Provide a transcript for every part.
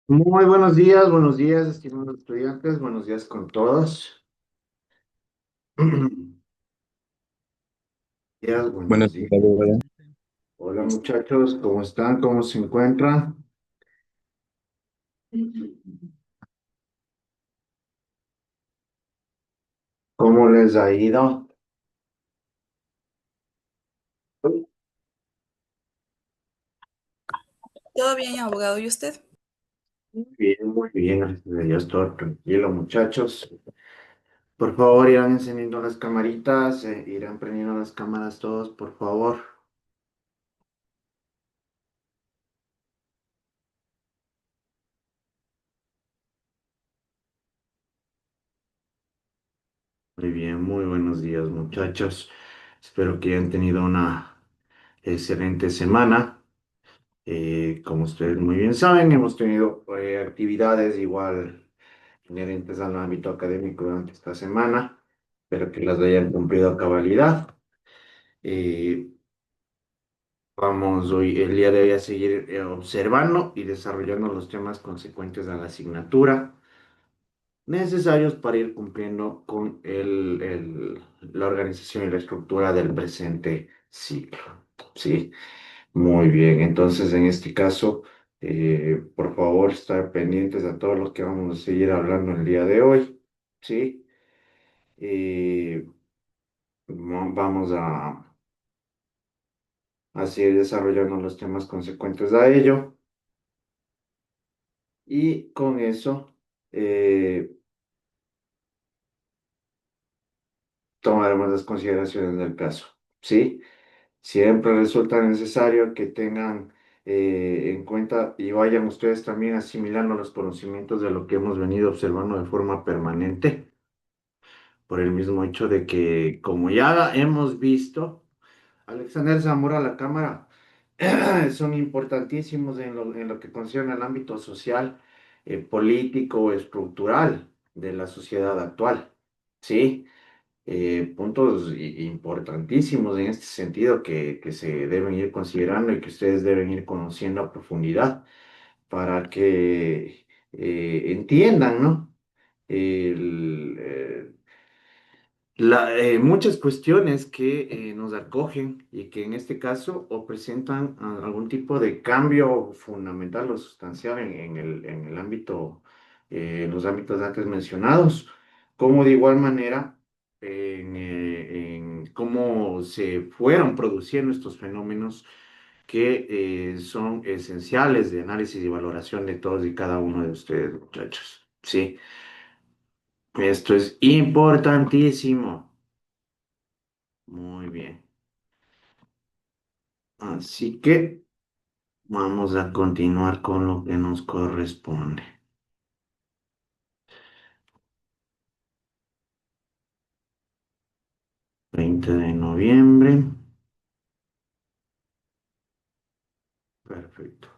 Muy buenos días, estimados estudiantes, buenos días con todos. Buenos Buenos días. días, abogado. Hola muchachos, ¿cómo están? ¿Cómo se encuentran? ¿Cómo les ha ido? Todo bien, abogado. ¿Y usted? Bien, muy bien, gracias a Dios, todo tranquilo, muchachos. Por favor, irán encendiendo las camaritas, irán prendiendo las cámaras todos, por favor. Muy bien, muy buenos días, muchachos. Espero que hayan tenido una excelente semana. Como ustedes muy bien saben, hemos tenido actividades igual inherentes al ámbito académico durante esta semana, pero que las hayan cumplido a cabalidad. Eh, Vamos hoy, el día de hoy, a seguir observando y desarrollando los temas consecuentes a la asignatura necesarios para ir cumpliendo con la organización y la estructura del presente ciclo. ¿Sí? Muy bien, entonces en este caso, por favor, estar pendientes a todo lo que vamos a seguir hablando el día de hoy, ¿sí? Eh, Vamos a seguir desarrollando los temas consecuentes a ello y con eso eh, tomaremos las consideraciones del caso, ¿sí? Siempre resulta necesario que tengan en cuenta y vayan ustedes también asimilando los conocimientos de lo que hemos venido observando de forma permanente, por el mismo hecho de que, como ya hemos visto, Alexander Zamora, la cámara, son importantísimos en lo que concierne al ámbito social, político, estructural de la sociedad actual, ¿sí? Puntos importantísimos en este sentido que se deben ir considerando y que ustedes deben ir conociendo a profundidad para que entiendan, ¿no? Muchas cuestiones que nos acogen y que en este caso o presentan algún tipo de cambio fundamental o sustancial en el ámbito, en los ámbitos antes mencionados, como de igual manera en cómo se fueron produciendo estos fenómenos que son esenciales de análisis y valoración de todos y cada uno de ustedes, muchachos. Sí, esto es importantísimo. Muy bien. Así que vamos a continuar con lo que nos corresponde. 20 de noviembre. Perfecto.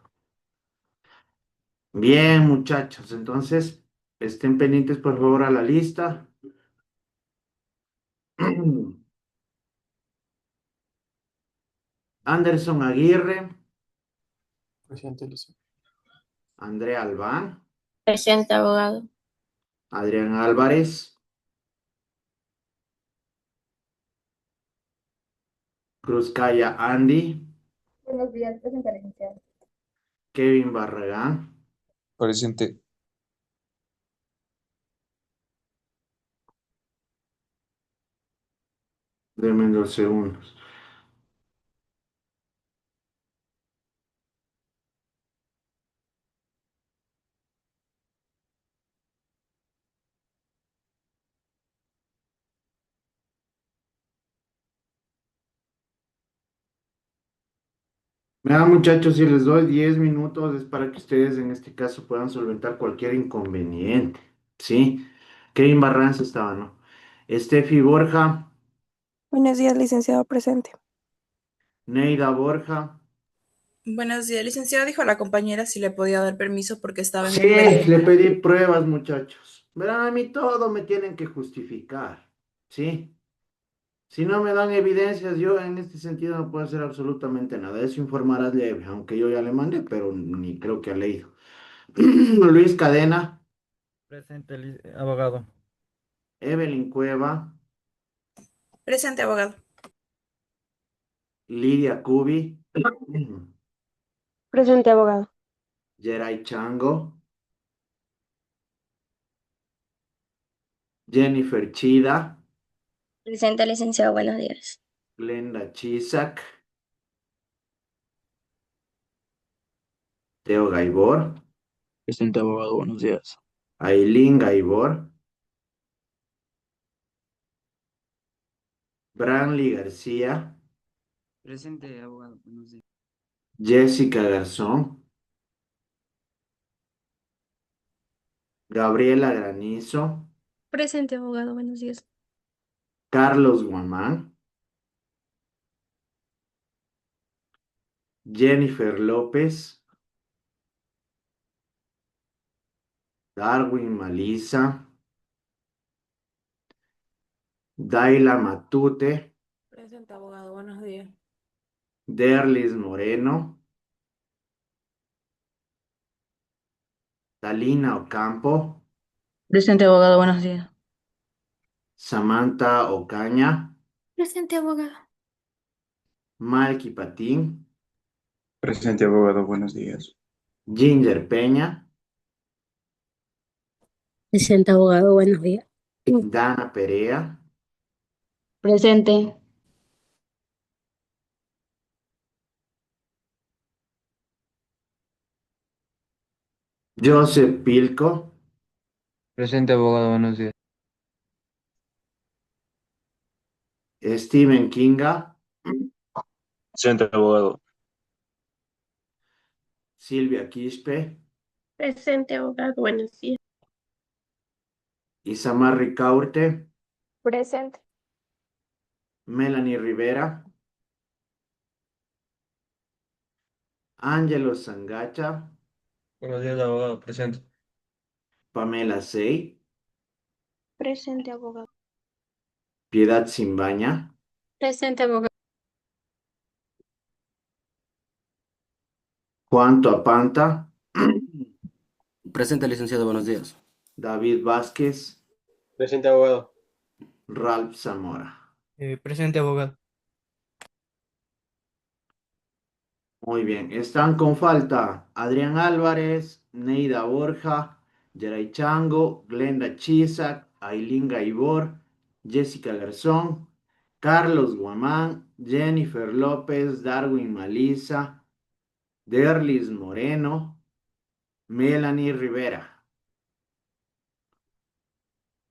Bien, muchachos. Entonces, estén pendientes, por favor, a la lista. Anderson Aguirre, Presente, Lucio. Andrea Albán, Presente, abogado. Adrián Álvarez, Cruzcaya Andy, Buenos días, presente, licenciado. Kevin Barragán, Presente. denme 2 segundos. Mira, muchachos, si les doy 10 minutos es para que ustedes en este caso puedan solventar cualquier inconveniente, ¿sí? Kevin Barranza estaba, ¿no? Estefi Borja, Buenos días, licenciado presente. Neida Borja. Buenos días, licenciado. Dijo la compañera si le podía dar permiso porque estaba en Sí, un meeting. le pedí pruebas, muchachos. Verán, a mí todo me tienen que justificar, ¿sí? Si no me dan evidencias, yo en este sentido no puedo hacer absolutamente nada. Eso informarás leve, aunque yo ya le mandé, pero ni creo que ha leído. Luis Cadena, Presente, abogado. Evelyn Cueva, Presente, abogado. Lidia Cubi, Presente, abogado. Geray Chango, Jennifer Chida, Presente, licenciado, buenos días. Glenda Chisak, Teo Gaibor, Presente, abogado, buenos días. Ailín Gaibor, Branly García, Presente, abogado. Buenos días. Jessica Garzón, Gabriela Granizo, Presente, abogado, buenos días. Carlos Guamán, Jennifer López, Darwin Malisa, Daila Matute, Presente, abogado. Buenos días. Derlis Moreno, Talina Ocampo, Presente, abogado, buenos días. Samantha Ocaña, Presente, abogado. Malky Patín, Presente, abogado, buenos días. Ginger Peña, Presente, abogado, buenos días. Dana Perea, Presente. Joseph Pilco, Presente, abogado. Buenos días. Steven Kinga, Presente, abogado. Silvia Quispe, Presente, abogado, buenos días. Isamar Ricaurte, Presente. Melanie Rivera, Ángelo Sangacha, Buenos días, abogado. Presente. Pamela Sey, Presente, abogado. Piedad Simbaña, Presente, abogado. Juan Tuapanta, Presente, licenciado. Buenos días. David Vázquez, Presente, abogado. Ralph Zamora. Presente, abogado. Muy bien, están con falta Adrián Álvarez, Neida Borja, Yeray Chango, Glenda Chisak, Ailín Gaibor, Jessica Garzón, Carlos Guamán, Jennifer López, Darwin Malisa, Derlis Moreno, Melanie Rivera.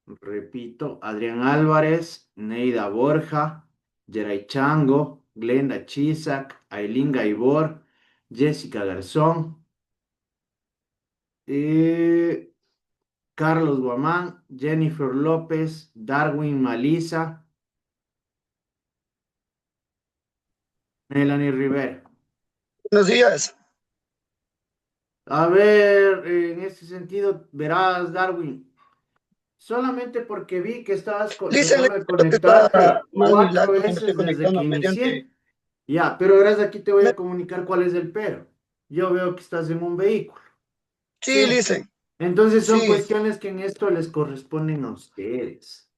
Repito, Adrián Álvarez, Neida Borja, Yeray Chango, Glenda Chisak, Ailín Gaibor, Jessica Garzón, Carlos Guamán, Jennifer López, Darwin Malisa, Melanie Rivera. Buenos días. A ver, en este sentido, verás, Darwin, solamente porque vi que estabas Dicen tratando de lo que está conectarte mal mi cuatro laptop, no me estoy veces desde que conectando inicié. mediante. Ya, pero verás, aquí te voy a comunicar cuál es el pero. Yo veo que estás en un vehículo. Sí, Sí. dicen. Entonces son Sí. cuestiones que en esto les corresponden a ustedes.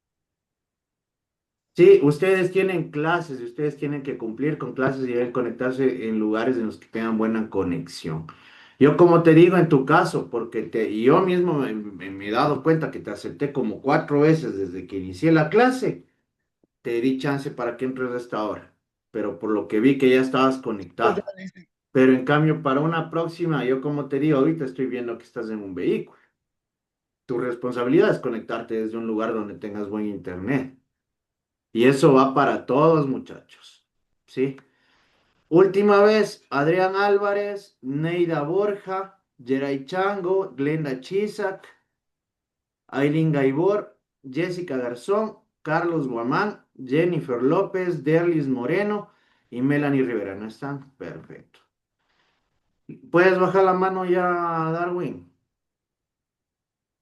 Sí, ustedes tienen clases y ustedes tienen que cumplir con clases y deben conectarse en lugares en los que tengan buena conexión. Yo como te digo en tu caso, porque yo mismo me he dado cuenta que te acepté como 4 veces desde que inicié la clase, te di chance para que entres a esta hora, pero por lo que vi que ya estabas Pues ya conectado. dicen. Pero en cambio, para una próxima, yo como te digo, ahorita estoy viendo que estás en un vehículo. Tu responsabilidad es conectarte desde un lugar donde tengas buen internet. Y eso va para todos, muchachos. ¿Sí? Última vez, Adrián Álvarez, Neida Borja, Yeray Chango, Glenda Chisak, Aileen Gaibor, Jessica Garzón, Carlos Guamán, Jennifer López, Derlis Moreno y Melanie Rivera. ¿No están? Perfecto. ¿Puedes bajar la mano ya, Darwin?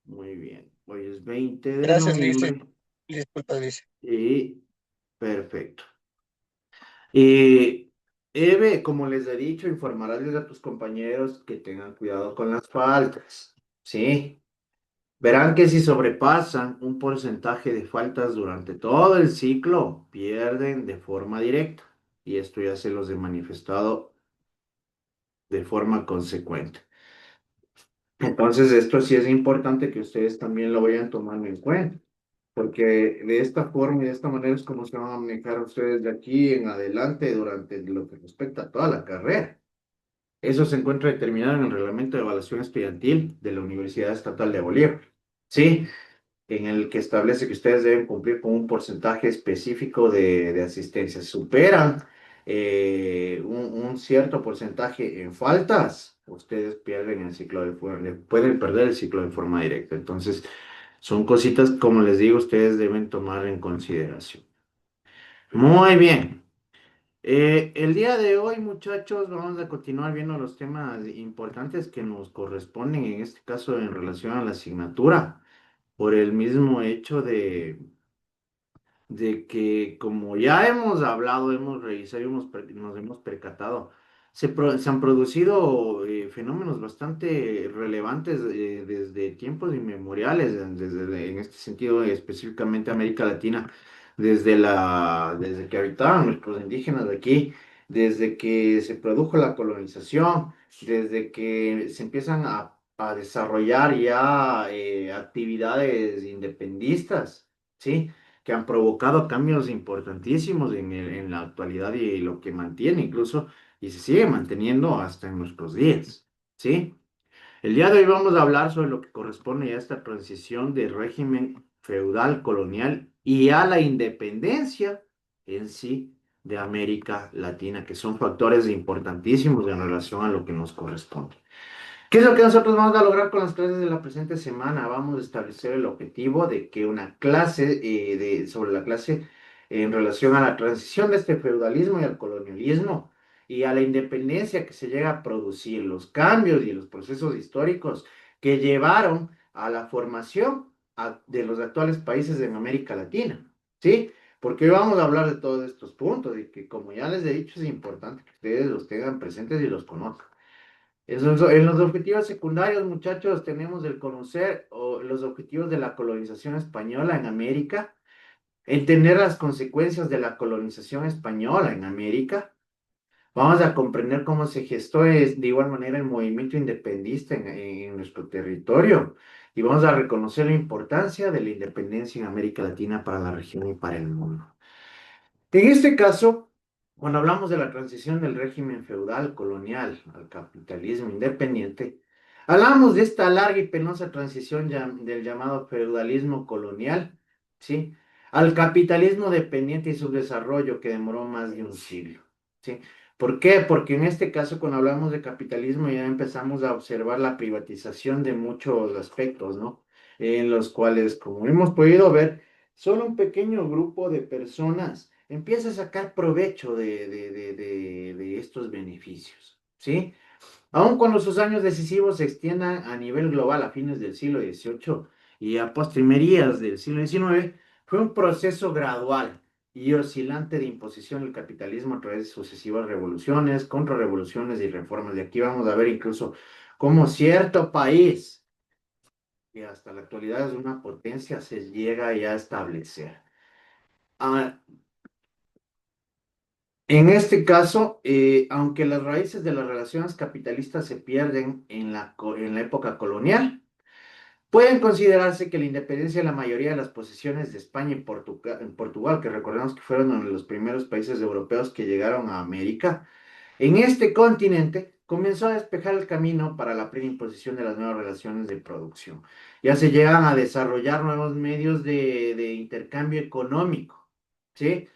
Muy bien. Hoy es 20 de Gracias, Lice. noviembre. Disculpa, Lice. Y perfecto. Y Eve, como les he dicho, informarles a tus compañeros que tengan cuidado con las faltas. Sí. Verán que si sobrepasan un porcentaje de faltas durante todo el ciclo, pierden de forma directa. Y esto ya se los he manifestado de forma consecuente. Entonces, esto sí es importante que ustedes también lo vayan tomando en cuenta, porque de esta forma y de esta manera es como se van a manejar ustedes de aquí en adelante durante lo que respecta a toda la carrera. Eso se encuentra determinado en el Reglamento de Evaluación Estudiantil de la Universidad Estatal de Bolívar. Sí, en el que establece que ustedes deben cumplir con un porcentaje específico de asistencia. Si superan un cierto porcentaje en faltas, ustedes pierden el ciclo pueden perder el ciclo de forma directa. Entonces, son cositas, como les digo, ustedes deben tomar en consideración. Muy bien. El día de hoy, muchachos, vamos a continuar viendo los temas importantes que nos corresponden, en este caso en relación a la asignatura por el mismo hecho de que como ya hemos hablado, hemos revisado y nos hemos percatado, se han producido fenómenos bastante relevantes desde tiempos inmemoriales, en este sentido específicamente América Latina, desde que habitaban nuestros indígenas de aquí, desde que se produjo la colonización, desde que se empiezan a desarrollar ya actividades independistas, ¿sí? Que han provocado cambios importantísimos en la actualidad y lo que mantiene incluso y se sigue manteniendo hasta en nuestros días, ¿sí? El día de hoy vamos a hablar sobre lo que corresponde a esta transición del régimen feudal colonial y a la independencia en sí de América Latina, que son factores importantísimos en relación a lo que nos corresponde. ¿Qué es lo que nosotros vamos a lograr con las clases de la presente semana? Vamos a establecer el objetivo de que una clase sobre la clase en relación a la transición de este feudalismo y al colonialismo y a la independencia que se llega a producir, los cambios y los procesos históricos que llevaron a la formación de los actuales países en América Latina, ¿sí? Porque hoy vamos a hablar de todos estos puntos y que, como ya les he dicho, es importante que ustedes los tengan presentes y los conozcan. En los objetivos secundarios, muchachos, tenemos el conocer los objetivos de la colonización española en América, entender las consecuencias de la colonización española en América. Vamos a comprender cómo se gestó de igual manera el movimiento independista en nuestro territorio y vamos a reconocer la importancia de la independencia en América Latina para la región y para el mundo. En este caso, cuando hablamos de la transición del régimen feudal colonial al capitalismo independiente, hablamos de esta larga y penosa transición del llamado feudalismo colonial, ¿sí? Al capitalismo dependiente y su desarrollo que demoró más de un siglo, ¿sí? ¿Por qué? Porque en este caso, cuando hablamos de capitalismo, ya empezamos a observar la privatización de muchos aspectos, ¿no? En los cuales, como hemos podido ver, solo un pequeño grupo de personas empieza a sacar provecho de estos beneficios, ¿sí? Aun cuando sus años decisivos se extiendan a nivel global a fines del siglo XVIII y a postrimerías del siglo XIX, fue un proceso gradual y oscilante de imposición del capitalismo a través de sucesivas revoluciones, contrarrevoluciones y reformas. De aquí vamos a ver incluso cómo cierto país, que hasta la actualidad es una potencia, se llega ya a establecer. Ah, en este caso, aunque las raíces de las relaciones capitalistas se pierden en la época colonial, pueden considerarse que la independencia de la mayoría de las posesiones de España y Portugal, que recordemos que fueron uno de los primeros países europeos que llegaron a América, en este continente comenzó a despejar el camino para la plena imposición de las nuevas relaciones de producción. Ya se llegan a desarrollar nuevos medios de intercambio económico, ¿sí?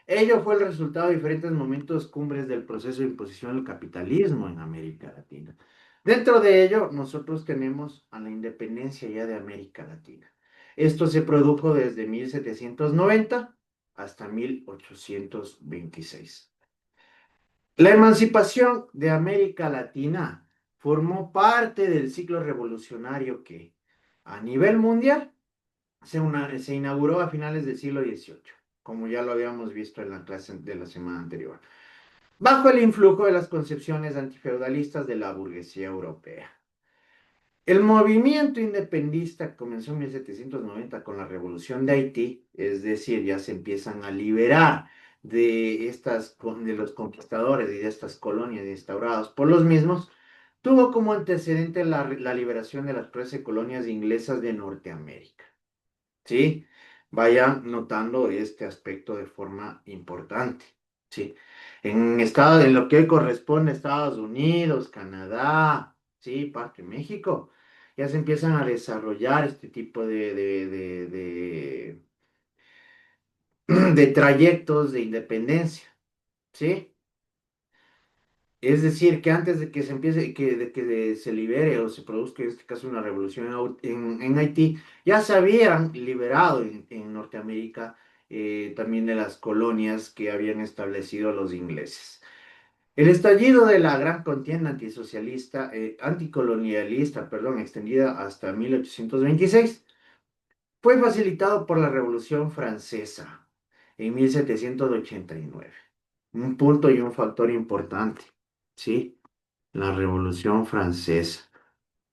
Ello fue el resultado de diferentes momentos cumbres del proceso de imposición del capitalismo en América Latina. Dentro de ello, nosotros tenemos a la independencia ya de América Latina. Esto se produjo desde 1790 hasta 1826. La emancipación de América Latina formó parte del ciclo revolucionario que, a nivel mundial, se inauguró a finales del siglo XVIII, como ya lo habíamos visto en la clase de la semana anterior. bajo el influjo de las concepciones antifeudalistas de la burguesía europea. El movimiento independentista comenzó en 1790 con la Revolución de Haití, es decir, ya se empiezan a liberar de los conquistadores y de estas colonias instauradas por los mismos. Tuvo como antecedente la liberación de las 13 colonias inglesas de Norteamérica. ¿Sí? Vayan notando este aspecto de forma importante. ¿Sí? En lo que hoy corresponde a Estados Unidos, Canadá, ¿sí? Parte de México, ya se empiezan a desarrollar este tipo de trayectos de independencia. ¿Sí? Es decir, que antes de que se empiece, de que se libere o se produzca en este caso una revolución en Haití, ya se habían liberado en Norteamérica también de las colonias que habían establecido los ingleses. El estallido de la gran contienda antisocialista, anticolonialista, perdón, extendida hasta 1826, fue facilitado por la Revolución Francesa en 1789. Un punto y un factor importante, ¿sí? La Revolución Francesa,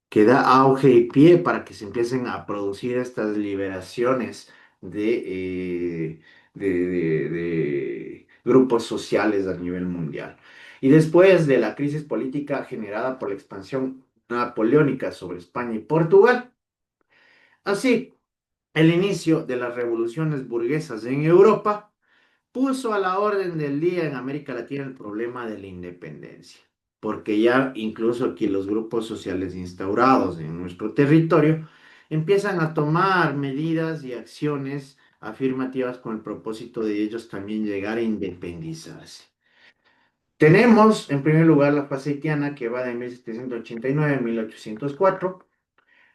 que da auge y pie para que se empiecen a producir estas liberaciones de grupos sociales a nivel mundial. Y después de la crisis política generada por la expansión napoleónica sobre España y Portugal, así, el inicio de las revoluciones burguesas en Europa puso a la orden del día en América Latina el problema de la independencia, porque ya incluso aquí los grupos sociales instaurados en nuestro territorio empiezan a tomar medidas y acciones afirmativas con el propósito de ellos también llegar a independizarse. Tenemos, en primer lugar, la fase haitiana que va de 1789 a 1804,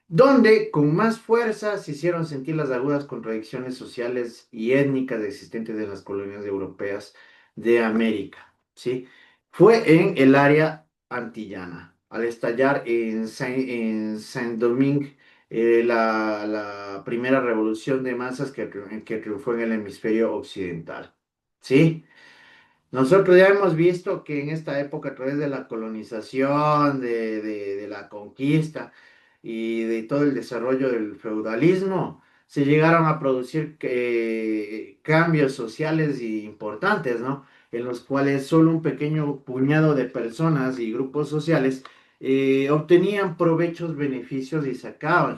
donde con más fuerza se hicieron sentir las agudas contradicciones sociales y étnicas existentes de las colonias europeas de América, ¿sí? Fue en el área antillana, al estallar en Saint-Domingue la primera revolución de masas que triunfó en el hemisferio occidental, ¿sí? Nosotros ya hemos visto que en esta época, a través de la colonización, de la conquista y de todo el desarrollo del feudalismo, se llegaron a producir cambios sociales importantes, ¿no? En los cuales solo un pequeño puñado de personas y grupos sociales obtenían provechos, beneficios y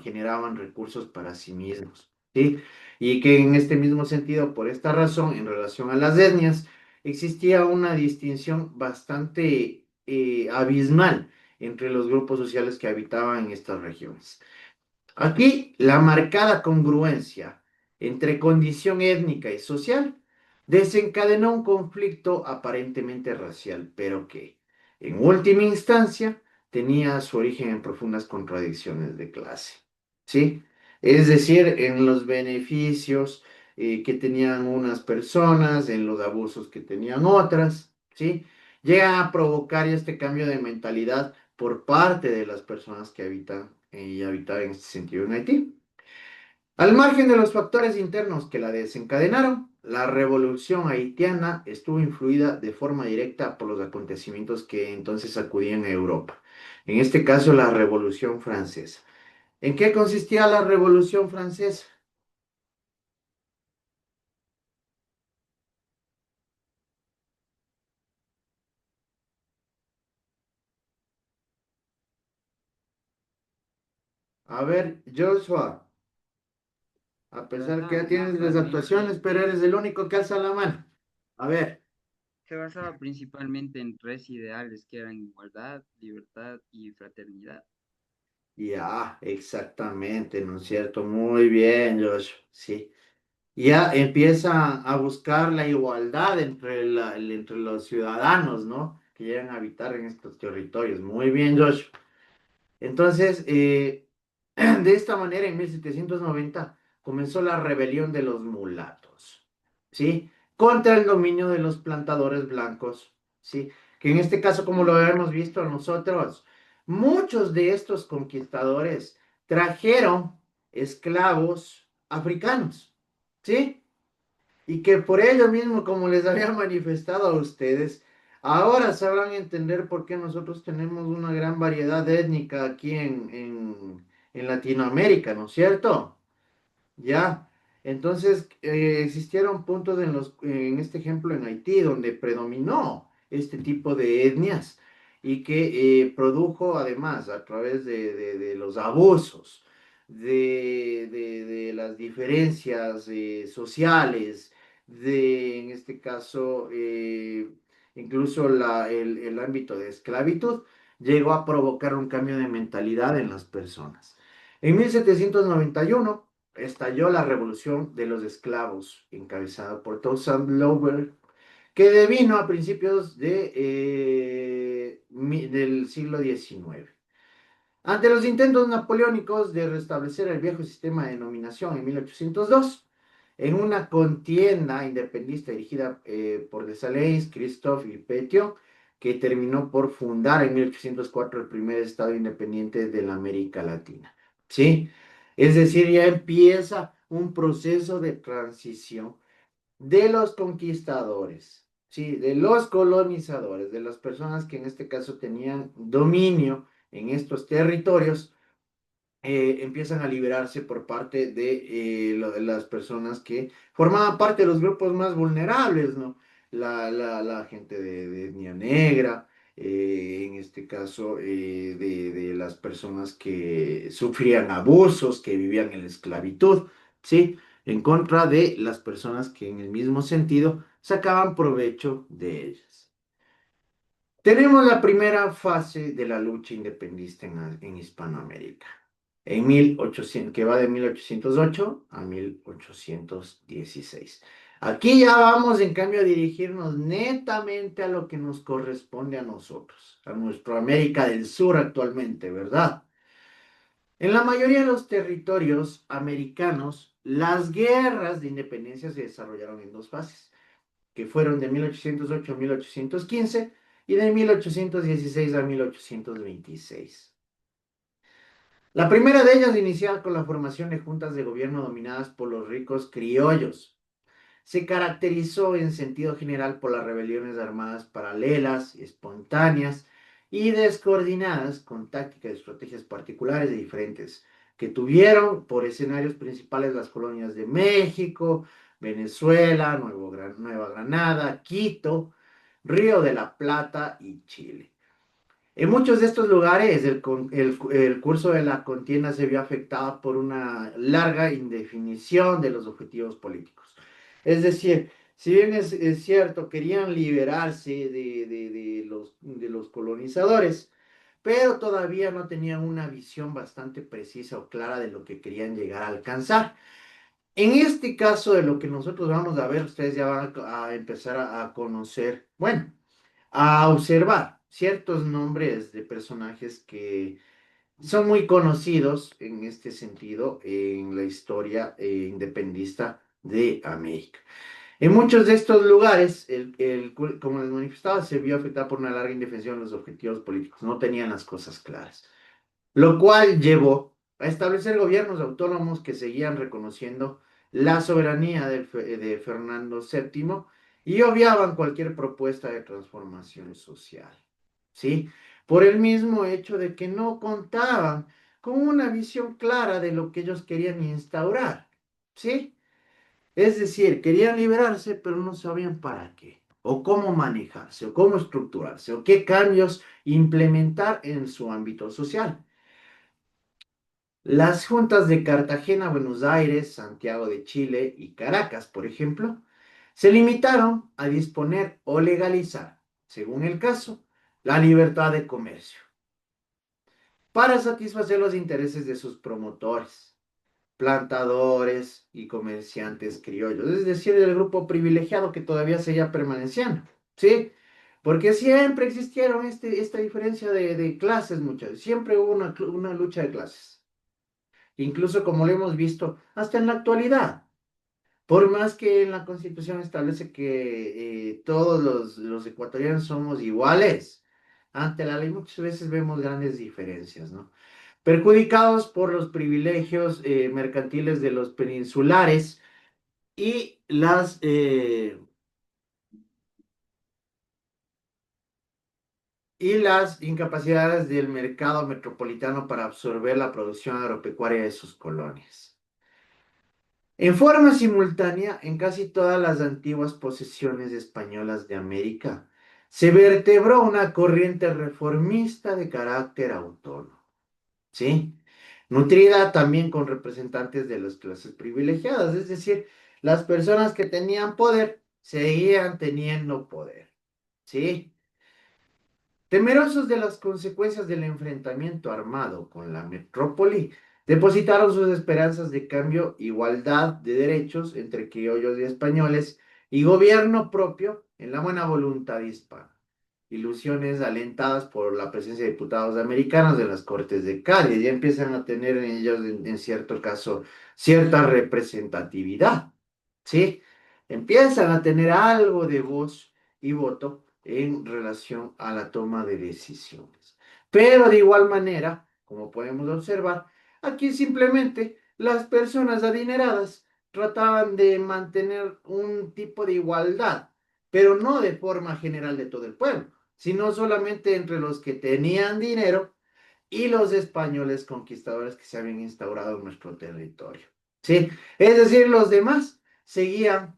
generaban recursos para sí mismos, ¿sí? Y que en este mismo sentido, por esta razón, en relación a las etnias, existía una distinción bastante abismal entre los grupos sociales que habitaban en estas regiones. Aquí la marcada congruencia entre condición étnica y social desencadenó un conflicto aparentemente racial, pero que, en última instancia, tenía su origen en profundas contradicciones de clase. ¿Sí? Es decir, en los beneficios que tenían unas personas, en los abusos que tenían otras, ¿sí? Llega a provocar este cambio de mentalidad por parte de las personas que habitan y habitaban en este sentido en Haití. Al margen de los factores internos que la desencadenaron, la revolución haitiana estuvo influida de forma directa por los acontecimientos que entonces sacudían a Europa. En este caso, la Revolución Francesa. ¿En qué consistía la Revolución Francesa? A ver, Joshua, a pesar que ya tienes las actuaciones, pero eres el único que alza la mano. A ver. Se basaba principalmente en tres ideales que eran igualdad, libertad y fraternidad. Ya, exactamente, ¿no es cierto? Muy bien, Joshua, sí. Ya empieza a buscar la igualdad entre los ciudadanos, ¿no? Que llegan a habitar en estos territorios. Muy bien, Joshua. Entonces, de esta manera, en 1790 comenzó la rebelión de los mulatos, ¿sí? Contra el dominio de los plantadores blancos, ¿sí? Que en este caso, como lo hemos visto nosotros, muchos de estos conquistadores trajeron esclavos africanos, ¿sí? Y que por ello mismo, como les había manifestado a ustedes, Ahora sabrán entender por qué nosotros tenemos una gran variedad étnica aquí en Latinoamérica, ¿no es cierto? Ya, entonces existieron puntos en este ejemplo en Haití donde predominó este tipo de etnias y que produjo además a través de los abusos, de las diferencias sociales, en este caso, incluso el ámbito de esclavitud, llegó a provocar un cambio de mentalidad en las personas. En 1791 estalló la revolución de los esclavos, encabezada por Toussaint Louverture, que devino a principios del siglo XIX. Ante los intentos napoleónicos de restablecer el viejo sistema de denominación en 1802, en una contienda independentista dirigida por Dessalines, Christophe y Pétion, que terminó por fundar en 1804 el primer estado independiente de la América Latina. ¿Sí? Es decir, ya empieza un proceso de transición de los conquistadores, ¿sí? De los colonizadores, de las personas que en este caso tenían dominio en estos territorios, empiezan a liberarse por parte de las personas que formaban parte de los grupos más vulnerables, ¿no? La gente de etnia negra, en este caso de las personas que sufrían abusos, que vivían en la esclavitud, ¿sí? En contra de las personas que en el mismo sentido sacaban provecho de ellas. Tenemos la primera fase de la lucha independentista en Hispanoamérica en 1800, que va de 1808 a 1816. Aquí ya vamos, en cambio, a dirigirnos netamente a lo que nos corresponde a nosotros, a nuestra América del Sur actualmente, ¿verdad? En la mayoría de los territorios americanos, las guerras de independencia se desarrollaron en dos fases, que fueron de 1808 a 1815 y de 1816 a 1826. La primera de ellas iniciaba con la formación de juntas de gobierno dominadas por los ricos criollos. Se caracterizó en sentido general por las rebeliones armadas paralelas, espontáneas y descoordinadas con tácticas y estrategias particulares y diferentes, que tuvieron por escenarios principales las colonias de México, Venezuela, Nueva Granada, Quito, Río de la Plata y Chile. En muchos de estos lugares el curso de la contienda se vio afectado por una larga indefinición de los objetivos políticos. Es decir, si bien es cierto, querían liberarse de los colonizadores, pero todavía no tenían una visión bastante precisa o clara de lo que querían llegar a alcanzar. En este caso de lo que nosotros vamos a ver, ustedes ya van a empezar a conocer, bueno, a observar ciertos nombres de personajes que son muy conocidos en este sentido en la historia independentista de América. En muchos de estos lugares, como les manifestaba, se vio afectado por una larga indefensión de los objetivos políticos. No tenían las cosas claras, lo cual llevó a establecer gobiernos autónomos que seguían reconociendo la soberanía de Fernando VII y obviaban cualquier propuesta de transformación social, ¿sí? Por el mismo hecho de que no contaban con una visión clara de lo que ellos querían instaurar, ¿sí? Es decir, querían liberarse, pero no sabían para qué, o cómo manejarse, o cómo estructurarse, o qué cambios implementar en su ámbito social. Las juntas de Cartagena, Buenos Aires, Santiago de Chile y Caracas, por ejemplo, se limitaron a disponer o legalizar, según el caso, la libertad de comercio para satisfacer los intereses de sus promotores, plantadores y comerciantes criollos, es decir, del grupo privilegiado que todavía seguía permaneciendo, ¿sí? Porque siempre existieron esta diferencia de clases, muchachos, siempre hubo una lucha de clases. Incluso como lo hemos visto hasta en la actualidad. Por más que en la Constitución establece que todos los ecuatorianos somos iguales ante la ley, muchas veces vemos grandes diferencias, ¿no? Perjudicados por los privilegios mercantiles de los peninsulares y y las incapacidades del mercado metropolitano para absorber la producción agropecuaria de sus colonias. En forma simultánea, en casi todas las antiguas posesiones españolas de América, se vertebró una corriente reformista de carácter autónomo, ¿sí? Nutrida también con representantes de las clases privilegiadas, es decir, las personas que tenían poder seguían teniendo poder, ¿sí? Temerosos de las consecuencias del enfrentamiento armado con la metrópoli, depositaron sus esperanzas de cambio, igualdad de derechos entre criollos y españoles y gobierno propio en la buena voluntad hispana. Ilusiones alentadas por la presencia de diputados americanos en las Cortes de Cádiz, ya empiezan a tener en ellos, en cierto caso, cierta representatividad, ¿sí? Empiezan a tener algo de voz y voto en relación a la toma de decisiones. Pero de igual manera, como podemos observar, aquí simplemente las personas adineradas trataban de mantener un tipo de igualdad, pero no de forma general de todo el pueblo, sino solamente entre los que tenían dinero y los españoles conquistadores que se habían instaurado en nuestro territorio. ¿Sí? Es decir, los demás seguían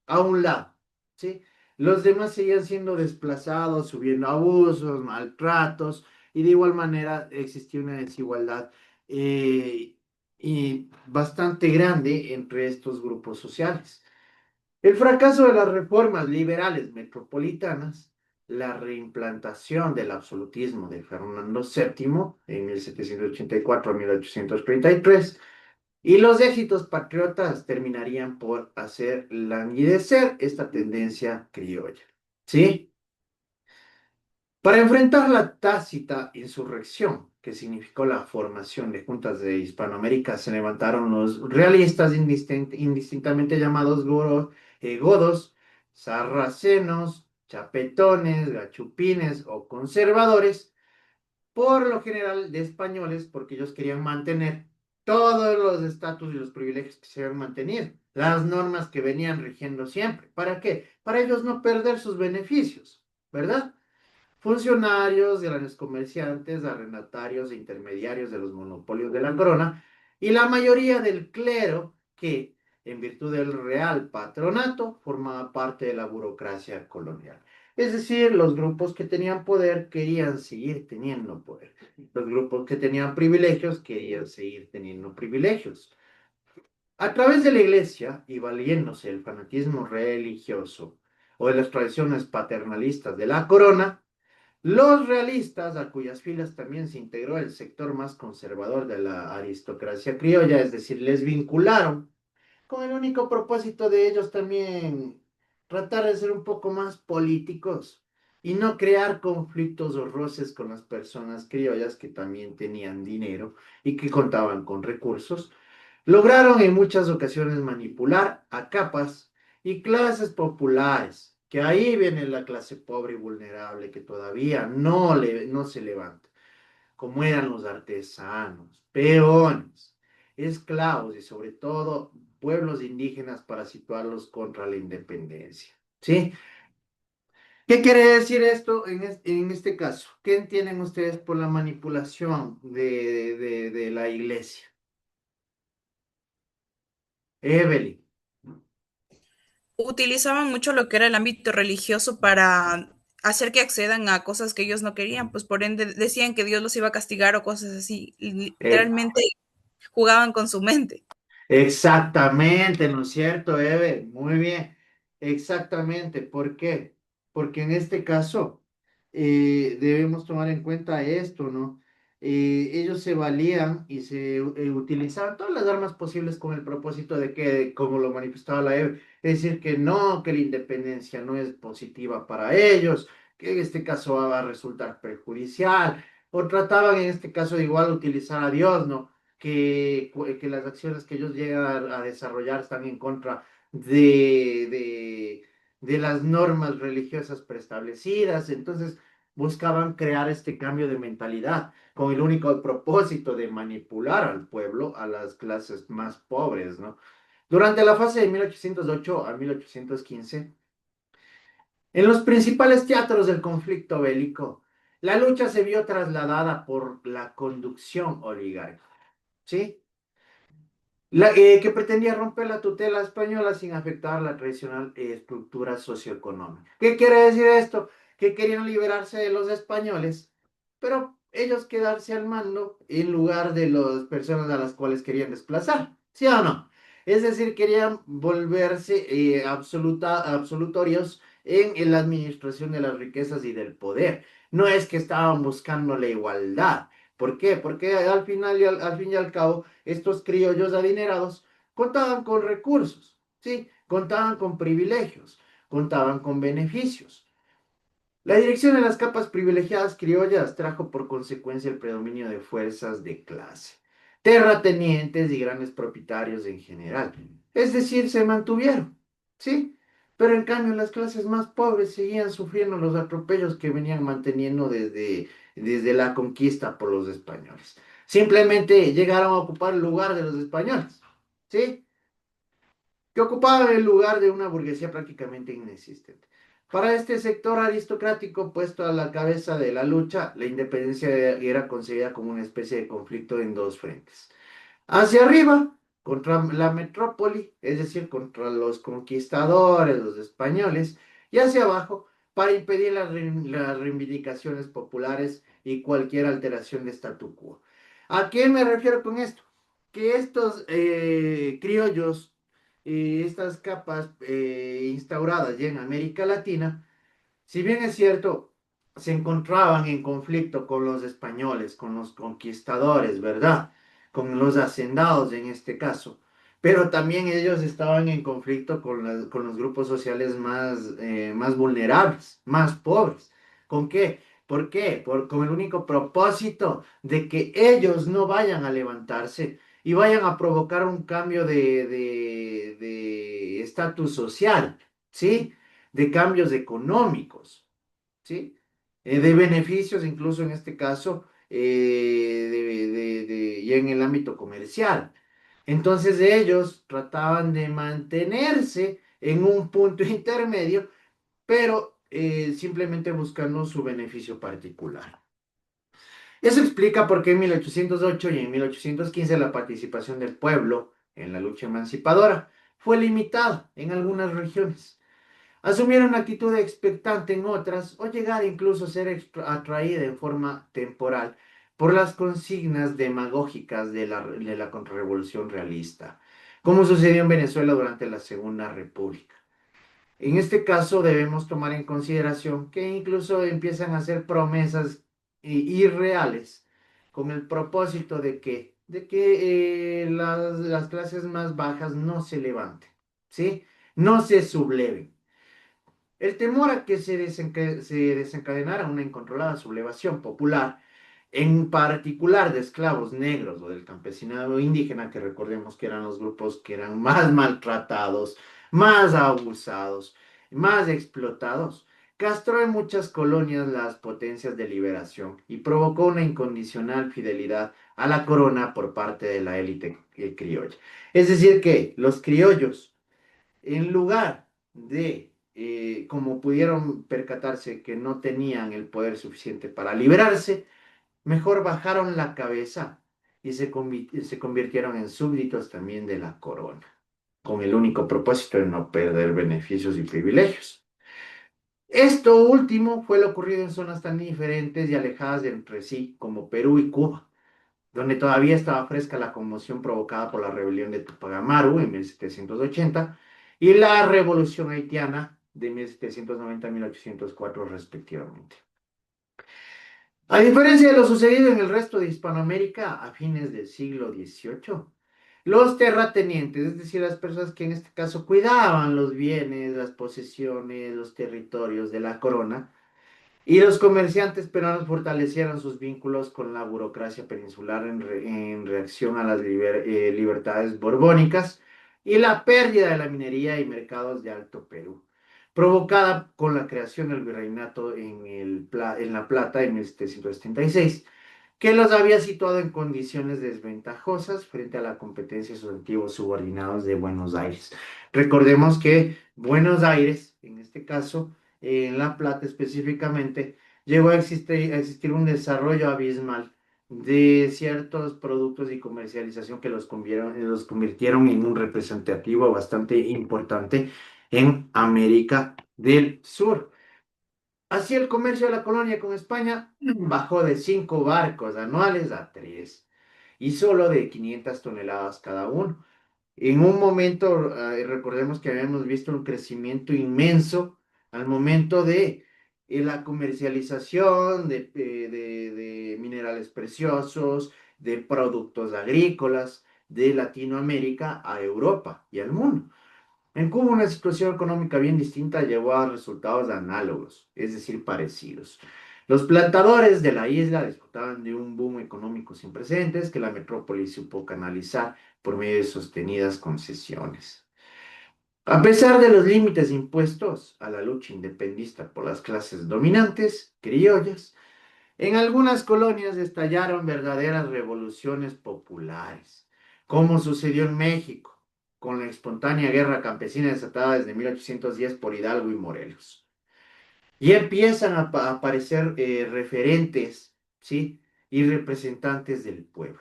a un lado. ¿Sí? Los demás seguían siendo desplazados, subiendo abusos, maltratos, y de igual manera existía una desigualdad y bastante grande entre estos grupos sociales. El fracaso de las reformas liberales metropolitanas, la reimplantación del absolutismo de Fernando VII en 1784 a 1833 y los éxitos patriotas terminarían por hacer languidecer esta tendencia criolla. ¿Sí? Para enfrentar la tácita insurrección que significó la formación de juntas de Hispanoamérica, se levantaron los realistas indistintamente llamados godos, sarracenos, chapetones, gachupines o conservadores, por lo general de españoles, porque ellos querían mantener todos los estatus y los privilegios que se habían mantenido, las normas que venían rigiendo siempre. ¿Para qué? Para ellos no perder sus beneficios, ¿verdad? Funcionarios, grandes comerciantes, arrendatarios e intermediarios de los monopolios de la corona, y la mayoría del clero que, en virtud del real patronato, formaba parte de la burocracia colonial. Es decir, los grupos que tenían poder querían seguir teniendo poder. Los grupos que tenían privilegios querían seguir teniendo privilegios. A través de la iglesia, y valiéndose del fanatismo religioso o de las tradiciones paternalistas de la corona, los realistas, a cuyas filas también se integró el sector más conservador de la aristocracia criolla, es decir, les vincularon con el único propósito de ellos también tratar de ser un poco más políticos y no crear conflictos o roces con las personas criollas que también tenían dinero y que contaban con recursos. Lograron en muchas ocasiones manipular a capas y clases populares, que ahí viene la clase pobre y vulnerable que todavía no se levanta, como eran los artesanos, peones, esclavos y sobre todo pueblos indígenas para situarlos contra la independencia. ¿Sí? ¿Qué quiere decir esto en este caso? ¿Qué entienden ustedes por la manipulación de la iglesia? Evelyn. Utilizaban mucho lo que era el ámbito religioso para hacer que accedan a cosas que ellos no querían, pues por ende decían que Dios los iba a castigar o cosas así. Y literalmente jugaban con su mente. Exactamente, ¿no es cierto, Eve? Muy bien, exactamente. ¿Por qué? Porque en este caso debemos tomar en cuenta esto, ¿no? Ellos se valían y se utilizaban todas las armas posibles con el propósito de que, como lo manifestaba la Eve, es decir, que no, que la independencia no es positiva para ellos, que en este caso va a resultar perjudicial, o trataban en este caso de igual utilizar a Dios, ¿no? Que las acciones que ellos llegan a desarrollar están en contra de las normas religiosas preestablecidas. Entonces buscaban crear este cambio de mentalidad con el único propósito de manipular al pueblo, a las clases más pobres, ¿no? Durante la fase de 1808 a 1815, En los principales teatros del conflicto bélico, la lucha se vio trasladada por la conducción oligárquica, ¿sí? Que pretendía romper la tutela española sin afectar la tradicional estructura socioeconómica. ¿Qué quiere decir esto? Que querían liberarse de los españoles, pero ellos quedarse al mando en lugar de las personas a las cuales querían desplazar, ¿sí o no? Es decir, querían volverse absolutorios en la administración de las riquezas y del poder. No es que estaban buscando la igualdad. ¿Por qué? Porque al final al fin y al cabo estos criollos adinerados contaban con recursos, ¿sí? Contaban con privilegios, contaban con beneficios. La dirección de las capas privilegiadas criollas trajo por consecuencia el predominio de fuerzas de clase, terratenientes y grandes propietarios en general. Es decir, se mantuvieron, ¿sí? Pero en cambio las clases más pobres seguían sufriendo los atropellos que venían manteniendo desde la conquista por los españoles. Simplemente llegaron a ocupar el lugar de los españoles, ¿sí? Que ocupaban el lugar de una burguesía prácticamente inexistente. Para este sector aristocrático puesto a la cabeza de la lucha, la independencia era concebida como una especie de conflicto en dos frentes. Hacia arriba, contra la metrópoli, es decir, contra los conquistadores, los españoles, y hacia abajo, para impedir las reivindicaciones populares y cualquier alteración de statu quo. ¿A qué me refiero con esto? Que estos criollos, estas capas instauradas ya en América Latina, si bien es cierto, se encontraban en conflicto con los españoles, con los conquistadores, ¿verdad? Con los hacendados en este caso, pero también ellos estaban en conflicto con los grupos sociales más vulnerables, más pobres. ¿Con qué? ¿Por qué? Con el único propósito de que ellos no vayan a levantarse y vayan a provocar un cambio de estatus social, ¿sí? De cambios económicos, ¿sí? De beneficios, incluso en este caso, y en el ámbito comercial. Entonces ellos trataban de mantenerse en un punto intermedio, pero simplemente buscando su beneficio particular. Eso explica por qué en 1808 y en 1815 la participación del pueblo en la lucha emancipadora fue limitada en algunas regiones. Asumieron una actitud expectante en otras o llegar incluso a ser atraída en forma temporal por las consignas demagógicas de la contrarrevolución realista, como sucedió en Venezuela durante la Segunda República. En este caso debemos tomar en consideración que incluso empiezan a hacer promesas irreales con el propósito de que las clases más bajas no se levanten, ¿sí? No se subleven. El temor a que se desencadenara una incontrolada sublevación popular, en particular de esclavos negros o del campesinado indígena, que recordemos que eran los grupos que eran más maltratados, más abusados, más explotados, castró en muchas colonias las potencias de liberación y provocó una incondicional fidelidad a la corona por parte de la élite criolla. Es decir, que los criollos, en lugar de, como pudieron percatarse que no tenían el poder suficiente para liberarse, mejor bajaron la cabeza y se convirtieron en súbditos también de la corona, con el único propósito de no perder beneficios y privilegios. Esto último fue lo ocurrido en zonas tan diferentes y alejadas de entre sí como Perú y Cuba, donde todavía estaba fresca la conmoción provocada por la rebelión de Tupac Amaru en 1780 y la revolución haitiana de 1790 a 1804 respectivamente. A diferencia de lo sucedido en el resto de Hispanoamérica a fines del siglo XVIII, los terratenientes, es decir, las personas que en este caso cuidaban los bienes, las posesiones, los territorios de la corona, y los comerciantes peruanos fortalecieron sus vínculos con la burocracia peninsular en reacción a las libertades borbónicas y la pérdida de la minería y mercados de Alto Perú, provocada con la creación del virreinato en La Plata en 1776, que los había situado en condiciones desventajosas frente a la competencia de sus antiguos subordinados de Buenos Aires. Recordemos que Buenos Aires, en este caso, en La Plata específicamente, llegó a existir un desarrollo abismal de ciertos productos y comercialización que los convirtieron en un representativo bastante importante en América del Sur. Así el comercio de la colonia con España bajó de 5 barcos anuales a 3 y solo de 500 toneladas cada uno. En un momento, recordemos que habíamos visto un crecimiento inmenso al momento de la comercialización de minerales preciosos, de productos agrícolas de Latinoamérica a Europa y al mundo. En Cuba una situación económica bien distinta llevó a resultados análogos, es decir, parecidos. Los plantadores de la isla disfrutaban de un boom económico sin precedentes que la metrópoli supo canalizar por medio de sostenidas concesiones. A pesar de los límites impuestos a la lucha independentista por las clases dominantes, criollas, en algunas colonias estallaron verdaderas revoluciones populares, como sucedió en México, con la espontánea guerra campesina desatada desde 1810 por Hidalgo y Morelos. Y empiezan a aparecer referentes, ¿sí? Y representantes del pueblo.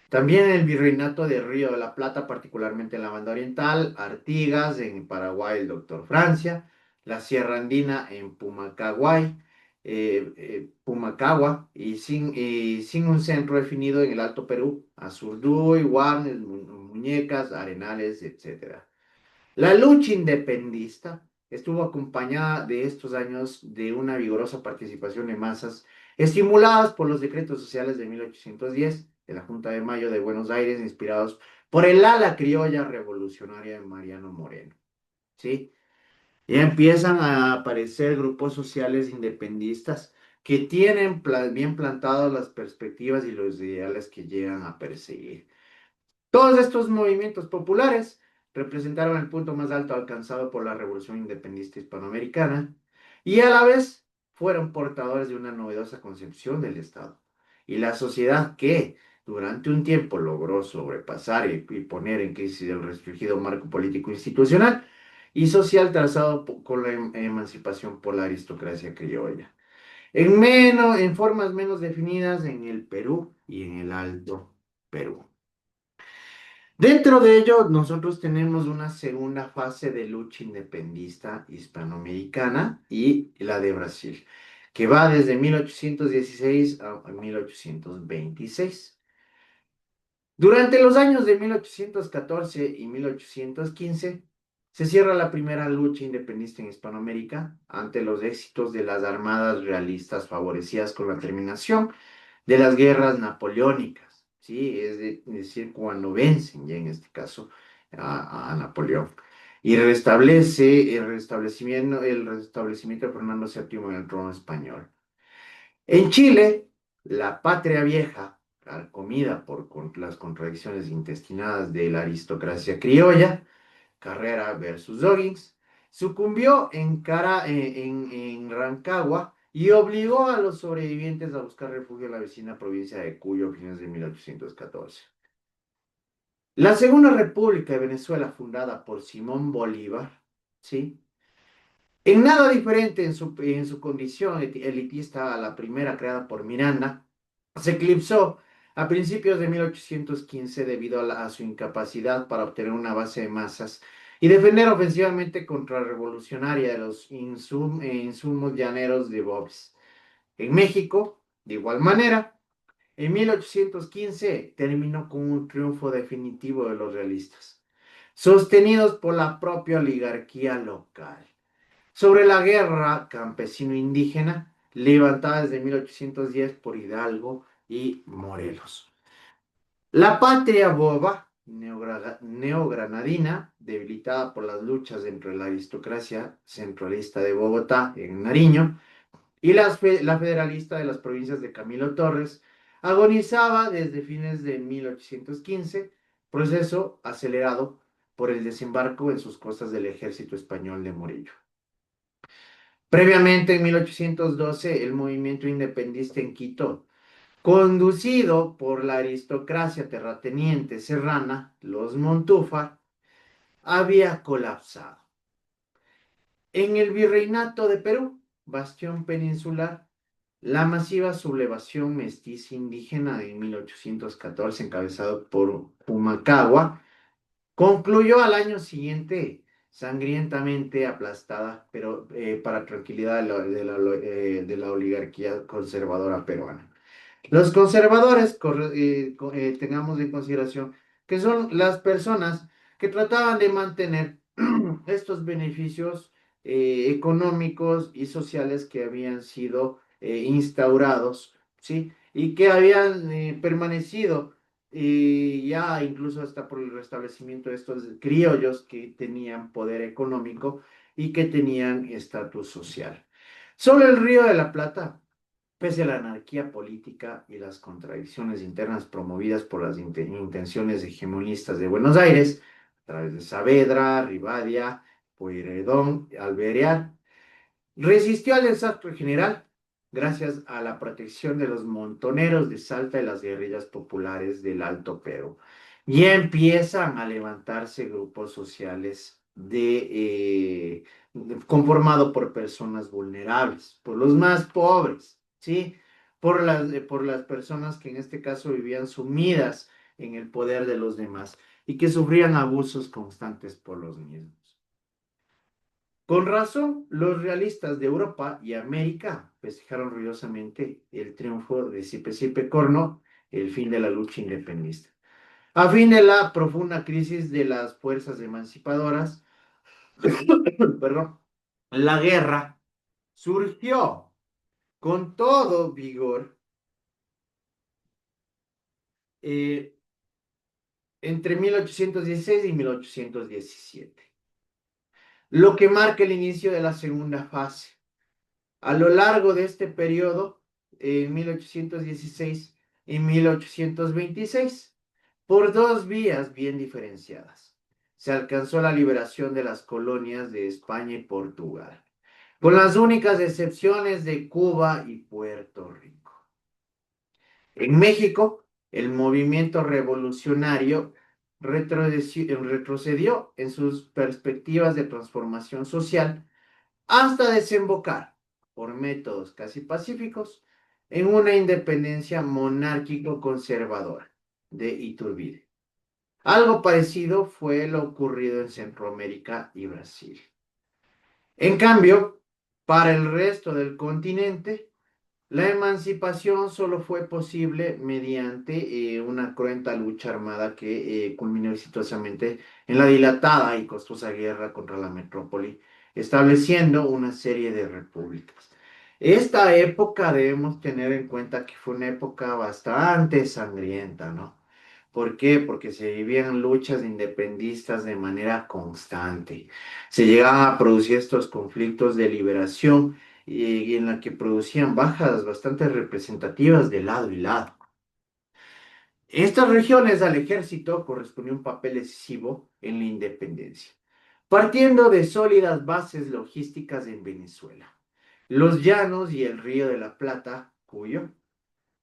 También en el virreinato de Río de la Plata, particularmente en la banda oriental, Artigas, en Paraguay, el doctor Francia, la Sierra Andina en Pumacagua, y sin un centro definido en el Alto Perú, Azurduy, Guarnes, Muñecas, Arenales, etc. La lucha independentista estuvo acompañada de estos años de una vigorosa participación de masas estimuladas por los decretos sociales de 1810 de la Junta de Mayo de Buenos Aires, inspirados por el ala criolla revolucionaria de Mariano Moreno. ¿Sí? Y empiezan a aparecer grupos sociales independistas que tienen bien plantadas las perspectivas y los ideales que llegan a perseguir. Todos estos movimientos populares representaron el punto más alto alcanzado por la Revolución Independentista Hispanoamericana y a la vez fueron portadores de una novedosa concepción del Estado y la sociedad que durante un tiempo logró sobrepasar y poner en crisis el restringido marco político institucional y social trazado con la emancipación por la aristocracia criolla. En formas menos definidas en el Perú y en el Alto Perú. Dentro de ello, nosotros tenemos una segunda fase de lucha independentista hispanoamericana y la de Brasil, que va desde 1816 a 1826. Durante los años de 1814 y 1815, se cierra la primera lucha independentista en Hispanoamérica ante los éxitos de las armadas realistas favorecidas con la terminación de las guerras napoleónicas, ¿sí? Decir, cuando vencen, ya en este caso, a Napoleón. Y restablece el restablecimiento de Fernando VII en el trono español. En Chile, la patria vieja, carcomida por las contradicciones intestinadas de la aristocracia criolla, Carrera versus O'Higgins, sucumbió en Rancagua y obligó a los sobrevivientes a buscar refugio en la vecina provincia de Cuyo a fines de 1814. La Segunda República de Venezuela, fundada por Simón Bolívar, ¿sí? En nada diferente en su condición elitista a la primera creada por Miranda, se eclipsó a principios de 1815 debido a su incapacidad para obtener una base de masas y defender ofensivamente contrarrevolucionaria de los insumos llaneros de Bobs. En México, de igual manera, en 1815 terminó con un triunfo definitivo de los realistas, sostenidos por la propia oligarquía local sobre la guerra campesino-indígena levantada desde 1810 por Hidalgo y Morelos. La patria boba neogranadina, debilitada por las luchas entre la aristocracia centralista de Bogotá en Nariño y la federalista de las provincias de Camilo Torres, agonizaba desde fines de 1815, proceso acelerado por el desembarco en sus costas del ejército español de Morillo. Previamente, en 1812, el movimiento independentista en Quito, conducido por la aristocracia terrateniente serrana, los Montúfar, había colapsado. En el Virreinato de Perú, bastión peninsular, la masiva sublevación mestiza indígena de 1814, encabezado por Pumacagua, concluyó al año siguiente sangrientamente aplastada, pero para tranquilidad de la oligarquía conservadora peruana. Los conservadores, tengamos en consideración que son las personas que trataban de mantener estos beneficios económicos y sociales que habían sido instaurados, ¿sí? Y que habían permanecido ya incluso hasta por el restablecimiento de estos criollos que tenían poder económico y que tenían estatus social. Solo el Río de la Plata, pese a la anarquía política y las contradicciones internas promovidas por las intenciones hegemonistas de Buenos Aires, a través de Saavedra, Rivadavia, Pueyrredón, Alvear, resistió al desastre general gracias a la protección de los montoneros de Salta y las guerrillas populares del Alto Perú. Y empiezan a levantarse grupos sociales conformado por personas vulnerables, por los más pobres, ¿sí? Por las personas que en este caso vivían sumidas en el poder de los demás y que sufrían abusos constantes por los mismos. Con razón, los realistas de Europa y América festejaron ruidosamente el triunfo de Sipe Sipe Corno, el fin de la lucha independentista. A fin de la profunda crisis de las fuerzas emancipadoras, perdón, la guerra surgió con todo vigor entre 1816 y 1817, lo que marca el inicio de la segunda fase. A lo largo de este periodo, en 1816 y 1826, por dos vías bien diferenciadas, se alcanzó la liberación de las colonias de España y Portugal, con las únicas excepciones de Cuba y Puerto Rico. En México, el movimiento revolucionario retrocedió en sus perspectivas de transformación social hasta desembocar, por métodos casi pacíficos, en una independencia monárquico-conservadora de Iturbide. Algo parecido fue lo ocurrido en Centroamérica y Brasil. En cambio, para el resto del continente, la emancipación solo fue posible mediante una cruenta lucha armada que culminó exitosamente en la dilatada y costosa guerra contra la metrópoli, estableciendo una serie de repúblicas. Esta época debemos tener en cuenta que fue una época bastante sangrienta, ¿no? ¿Por qué? Porque se vivían luchas independistas de manera constante. Se llegaban a producir estos conflictos de liberación y en la que producían bajas bastante representativas de lado y lado. En estas regiones al ejército correspondió un papel decisivo en la independencia, partiendo de sólidas bases logísticas en Venezuela, los llanos y el Río de la Plata, Cuyo,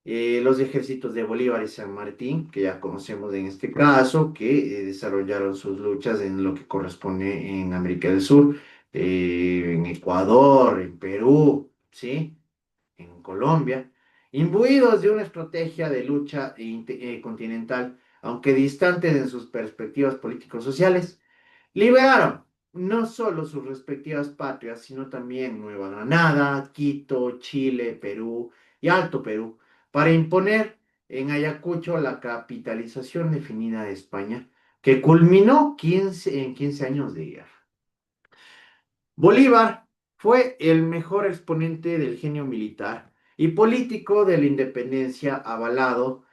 los ejércitos de Bolívar y San Martín, que ya conocemos en este caso, que desarrollaron sus luchas en lo que corresponde en América del Sur, en Ecuador, en Perú, ¿sí? En Colombia, imbuidos de una estrategia de lucha continental, aunque distantes en sus perspectivas políticos sociales, liberaron no solo sus respectivas patrias, sino también Nueva Granada, Quito, Chile, Perú y Alto Perú, para imponer en Ayacucho la capitalización definida de España, que culminó en 15 años de guerra. Bolívar fue el mejor exponente del genio militar y político de la independencia, avalado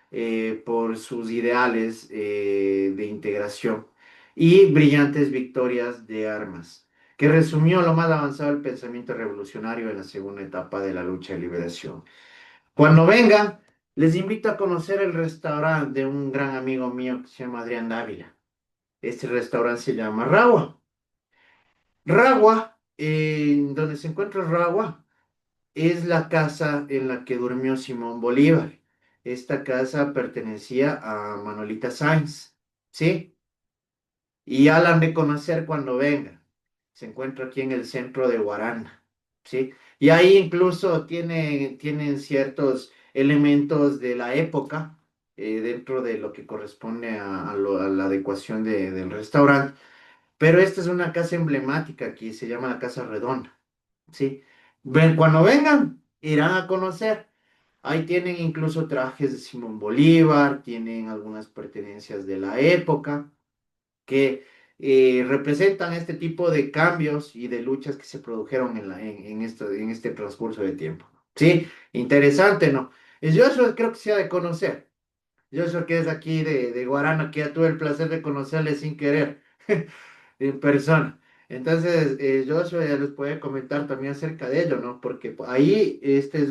por sus ideales de integración y brillantes victorias de armas, que resumió lo más avanzado del pensamiento revolucionario en la segunda etapa de la lucha de liberación. Cuando vengan, les invito a conocer el restaurante de un gran amigo mío que se llama Adrián Dávila. Este restaurante se llama Ragua. Ragua, donde se encuentra Ragua, es la casa en la que durmió Simón Bolívar. Esta casa pertenecía a Manolita Sáenz, ¿sí? Y ya la han de conocer cuando venga. se encuentra aquí en el centro de Guarana, ¿sí? Y ahí incluso tienen ciertos elementos de la época dentro de lo que corresponde a la adecuación del restaurante. Pero esta es una casa emblemática aquí, se llama la Casa Redonda, ¿sí? Cuando vengan, irán a conocer. Ahí tienen incluso trajes de Simón Bolívar, tienen algunas pertenencias de la época que representan este tipo de cambios y de luchas que se produjeron en este transcurso de tiempo. Sí, interesante, ¿no? Yo eso creo que se ha de conocer. Yo eso que es aquí de Guarana, que ya tuve el placer de conocerle sin querer, en persona. Entonces, Joshua ya les puede comentar también acerca de ello, ¿no? Porque ahí este es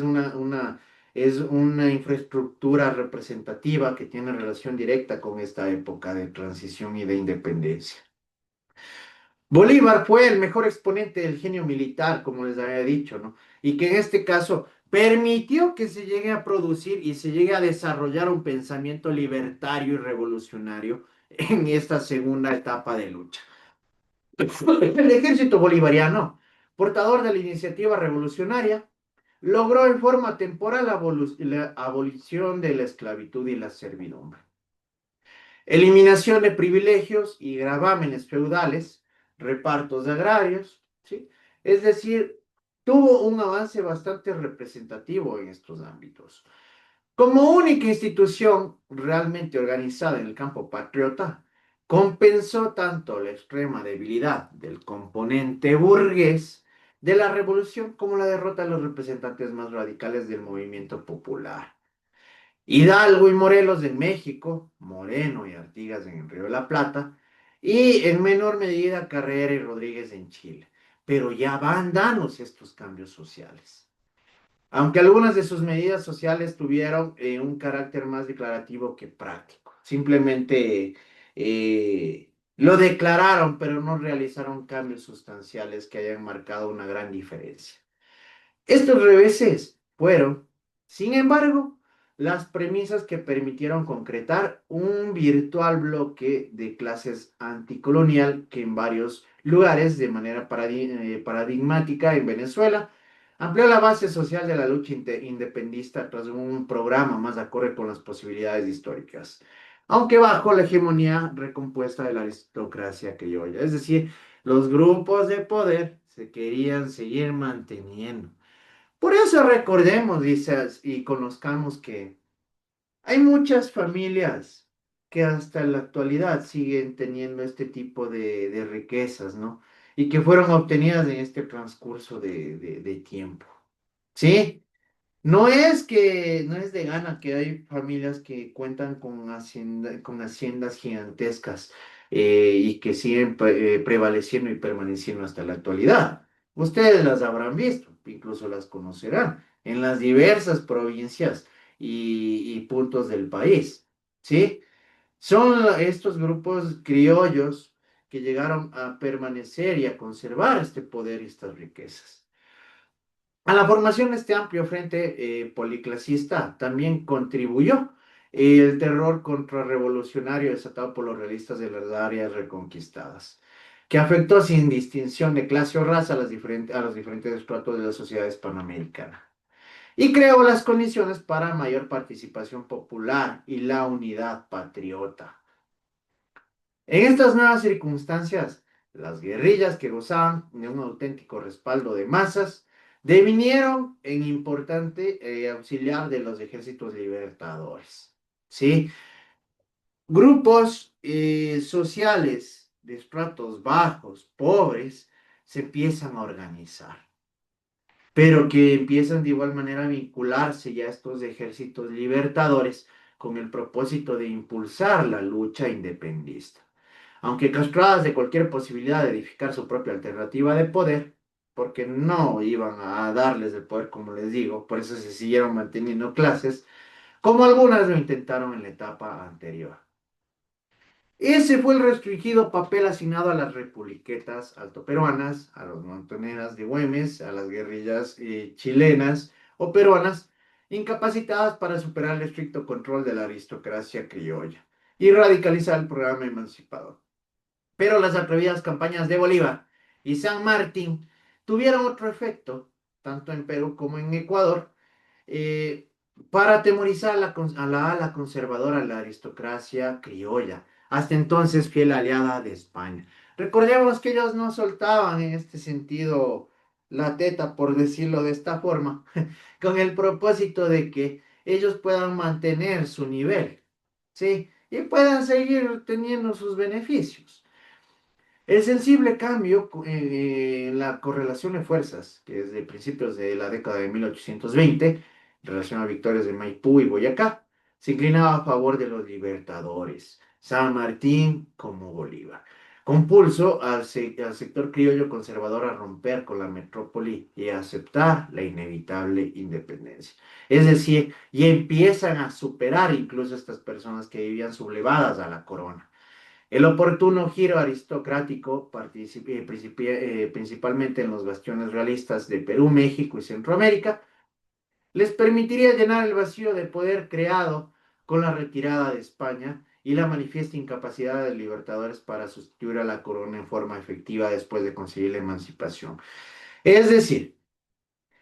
es una infraestructura representativa que tiene relación directa con esta época de transición y de independencia. Bolívar fue el mejor exponente del genio militar, como les había dicho, ¿no? Y que en este caso permitió que se llegue a producir y se llegue a desarrollar un pensamiento libertario y revolucionario en esta segunda etapa de lucha. El ejército bolivariano, portador de la iniciativa revolucionaria, logró en forma temporal la abolición de la esclavitud y la servidumbre, eliminación de privilegios y gravámenes feudales, repartos de agrarios, ¿sí? Es decir, tuvo un avance bastante representativo en estos ámbitos. Como única institución realmente organizada en el campo patriota, compensó tanto la extrema debilidad del componente burgués de la revolución como la derrota de los representantes más radicales del movimiento popular. Hidalgo y Morelos en México, Moreno y Artigas en el Río de la Plata, y en menor medida Carrera y Rodríguez en Chile. Pero ya van dándose estos cambios sociales. Aunque algunas de sus medidas sociales tuvieron un carácter más declarativo que práctico. Simplemente lo declararon, pero no realizaron cambios sustanciales que hayan marcado una gran diferencia. Estos reveses fueron, sin embargo, las premisas que permitieron concretar un virtual bloque de clases anticolonial que en varios lugares, de manera paradigmática en Venezuela, amplió la base social de la lucha independista tras un programa más acorde con las posibilidades históricas, aunque bajo la hegemonía recompuesta de la aristocracia criolla. Es decir, los grupos de poder se querían seguir manteniendo. Por eso recordemos y conozcamos que hay muchas familias que hasta la actualidad siguen teniendo este tipo de riquezas, ¿no? Y que fueron obtenidas en este transcurso de tiempo. ¿Sí? No es de gana que hay familias que cuentan con haciendas gigantescas y que siguen prevaleciendo y permaneciendo hasta la actualidad. Ustedes las habrán visto, incluso las conocerán en las diversas provincias y puntos del país. ¿Sí? Son estos grupos criollos que llegaron a permanecer y a conservar este poder y estas riquezas. A la formación de este amplio frente policlasista también contribuyó el terror contrarrevolucionario desatado por los realistas de las áreas reconquistadas, que afectó sin distinción de clase o raza a los diferentes estratos de la sociedad hispanoamericana y creó las condiciones para mayor participación popular y la unidad patriota. En estas nuevas circunstancias, las guerrillas que gozaban de un auténtico respaldo de masas devinieron en importante auxiliar de los ejércitos libertadores. ¿Sí? Grupos sociales de estratos bajos, pobres, se empiezan a organizar, pero que empiezan de igual manera a vincularse ya a estos ejércitos libertadores con el propósito de impulsar la lucha independentista. Aunque castradas de cualquier posibilidad de edificar su propia alternativa de poder, porque no iban a darles el poder, como les digo, por eso se siguieron manteniendo clases, como algunas lo intentaron en la etapa anterior. Ese fue el restringido papel asignado a las republiquetas altoperuanas, a los montoneras de Güemes, a las guerrillas chilenas o peruanas, incapacitadas para superar el estricto control de la aristocracia criolla y radicalizar el programa emancipador. Pero las atrevidas campañas de Bolívar y San Martín tuvieron otro efecto, tanto en Perú como en Ecuador, eh, para atemorizar a la ala conservadora, a la aristocracia criolla, hasta entonces fiel aliada de España. Recordemos que ellos no soltaban en este sentido la teta, por decirlo de esta forma, con el propósito de que ellos puedan mantener su nivel, ¿sí? Y puedan seguir teniendo sus beneficios. El sensible cambio en la correlación de fuerzas, que es de principios de la década de 1820, en relación a victorias de Maipú y Boyacá, se inclinaba a favor de los libertadores, San Martín como Bolívar. Compulso al sector criollo conservador a romper con la metrópoli y a aceptar la inevitable independencia. Es decir, y empiezan a superar incluso estas personas que vivían sublevadas a la corona. El oportuno giro aristocrático, principalmente en los bastiones realistas de Perú, México y Centroamérica, les permitiría llenar el vacío de poder creado con la retirada de España y la manifiesta incapacidad de libertadores para sustituir a la corona en forma efectiva después de conseguir la emancipación. Es decir,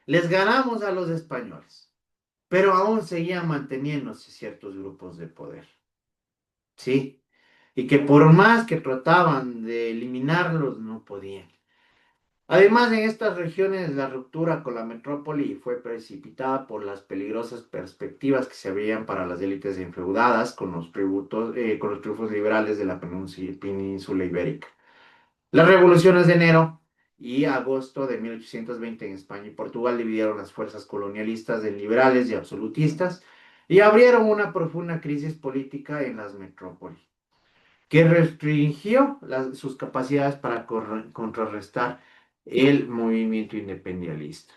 les ganamos a los españoles, pero aún seguían manteniéndose ciertos grupos de poder. ¿Sí? Y que por más que trataban de eliminarlos, no podían. Además, en estas regiones la ruptura con la metrópoli fue precipitada por las peligrosas perspectivas que se abrían para las élites enfeudadas con los triunfos liberales de la península ibérica. Las revoluciones de enero y agosto de 1820 en España y Portugal dividieron las fuerzas colonialistas de liberales y absolutistas y abrieron una profunda crisis política en las metrópolis que restringió sus capacidades para contrarrestar el movimiento independentista.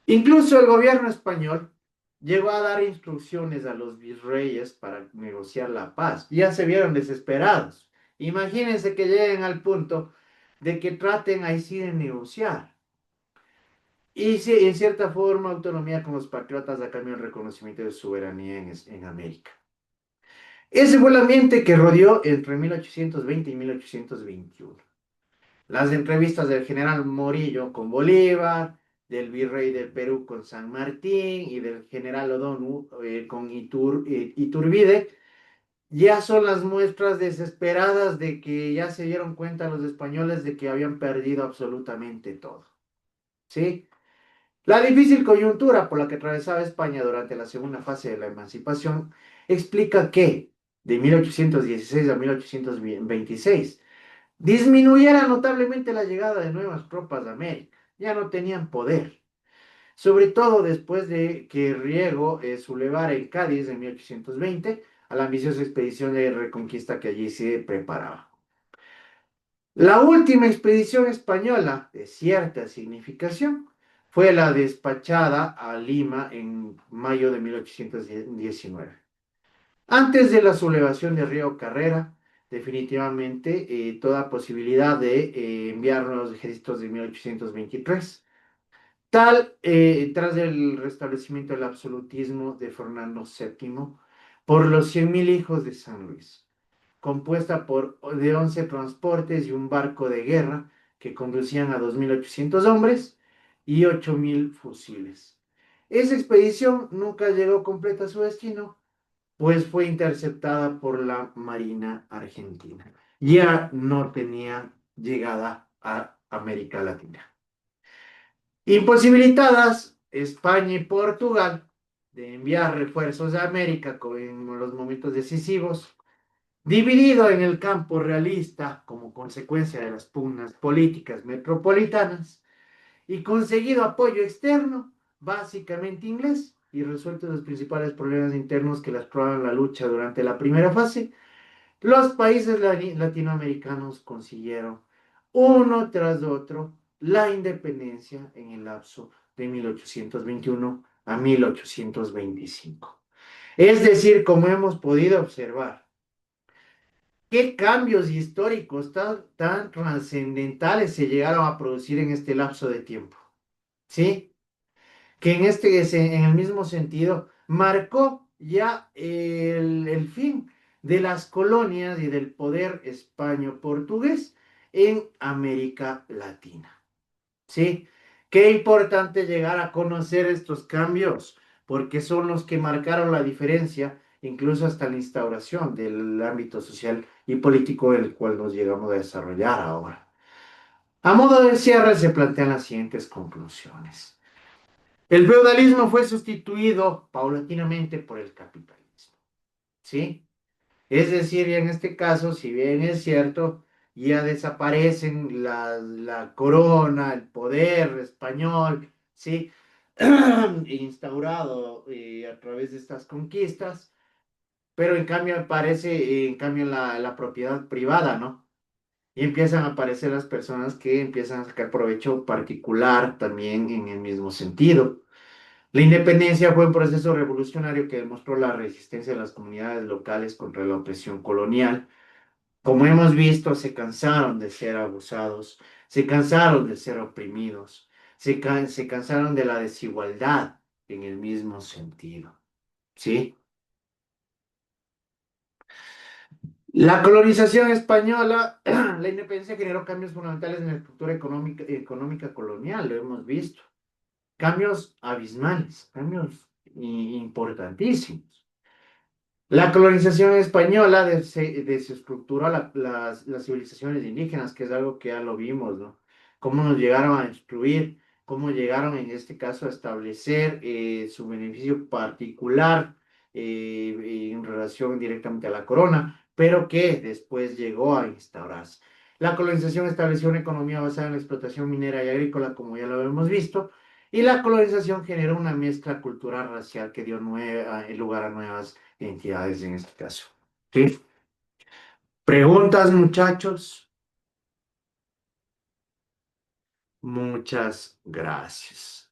Incluso el gobierno español llegó a dar instrucciones a los virreyes para negociar la paz. Ya se vieron desesperados. Imagínense que lleguen al punto de que traten ahí sí de negociar. Y sí, en cierta forma, autonomía con los patriotas a cambio del reconocimiento de soberanía en América. Ese fue el ambiente que rodeó entre 1820 y 1821. Las entrevistas del general Morillo con Bolívar, del virrey del Perú con San Martín y del general O'Donnell con Iturbide, ya son las muestras desesperadas de que ya se dieron cuenta los españoles de que habían perdido absolutamente todo. ¿Sí? La difícil coyuntura por la que atravesaba España durante la segunda fase de la emancipación explica que de 1816 a 1826 disminuyera notablemente la llegada de nuevas tropas de América. Ya no tenían poder, sobre todo después de que Riego sublevara en Cádiz en 1820 a la ambiciosa expedición de reconquista que allí se preparaba. La última expedición española de cierta significación fue la despachada a Lima en mayo de 1819. Antes de la sublevación de Río Carrera, definitivamente toda posibilidad de enviar nuevos ejércitos de 1823, tras el restablecimiento del absolutismo de Fernando VII por los 100.000 hijos de San Luis, compuesta de 11 transportes y un barco de guerra que conducían a 2.800 hombres y 8.000 fusiles. Esa expedición nunca llegó completa a su destino, pues fue interceptada por la Marina Argentina. Ya no tenía llegada a América Latina. Imposibilitadas España y Portugal de enviar refuerzos a América en los momentos decisivos, dividido en el campo realista como consecuencia de las pugnas políticas metropolitanas y conseguido apoyo externo, básicamente inglés, y resueltos los principales problemas internos que lastraban la lucha durante la primera fase, los países latinoamericanos consiguieron uno tras otro la independencia en el lapso de 1821 a 1825. Es decir, como hemos podido observar, qué cambios históricos tan trascendentales se llegaron a producir en este lapso de tiempo. ¿Sí? Que en el mismo sentido marcó ya el fin de las colonias y del poder español-portugués en América Latina. ¿Sí? Qué importante llegar a conocer estos cambios, porque son los que marcaron la diferencia, incluso hasta la instauración del ámbito social y político en el cual nos llegamos a desarrollar ahora. A modo de cierre se plantean las siguientes conclusiones. El feudalismo fue sustituido paulatinamente por el capitalismo, ¿sí? Es decir, y en este caso, si bien es cierto, ya desaparecen la corona, el poder español, ¿sí? Instaurado a través de estas conquistas, pero en cambio aparece, en cambio la propiedad privada, ¿no? Y empiezan a aparecer las personas que empiezan a sacar provecho particular también en el mismo sentido. La independencia fue un proceso revolucionario que demostró la resistencia de las comunidades locales contra la opresión colonial. Como hemos visto, se cansaron de ser abusados, se cansaron de ser oprimidos, se cansaron de la desigualdad en el mismo sentido. ¿Sí? La colonización española, la independencia generó cambios fundamentales en la estructura económica colonial, lo hemos visto. Cambios abismales, cambios importantísimos. La colonización española desestructuró las civilizaciones indígenas, que es algo que ya lo vimos, ¿no? Cómo nos llegaron a instruir, cómo llegaron en este caso a establecer su beneficio particular en relación directamente a la corona, pero que después llegó a instaurarse. La colonización estableció una economía basada en la explotación minera y agrícola, como ya lo hemos visto, y la colonización generó una mezcla cultural racial que dio lugar a nuevas entidades en este caso. ¿Sí? ¿Preguntas, muchachos? Muchas gracias.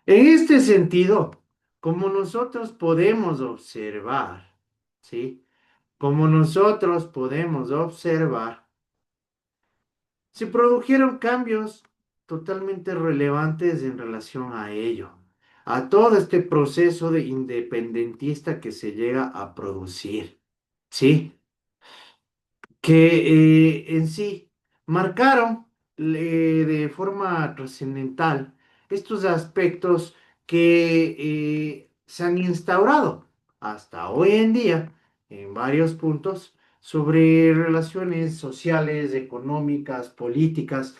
En este sentido, como nosotros podemos observar, ¿sí? Como nosotros podemos observar, se produjeron cambios totalmente relevantes en relación a ello, a todo este proceso de independentista que se llega a producir, ¿sí? Que en sí marcaron de forma trascendental estos aspectos que se han instaurado hasta hoy en día en varios puntos sobre relaciones sociales, económicas, políticas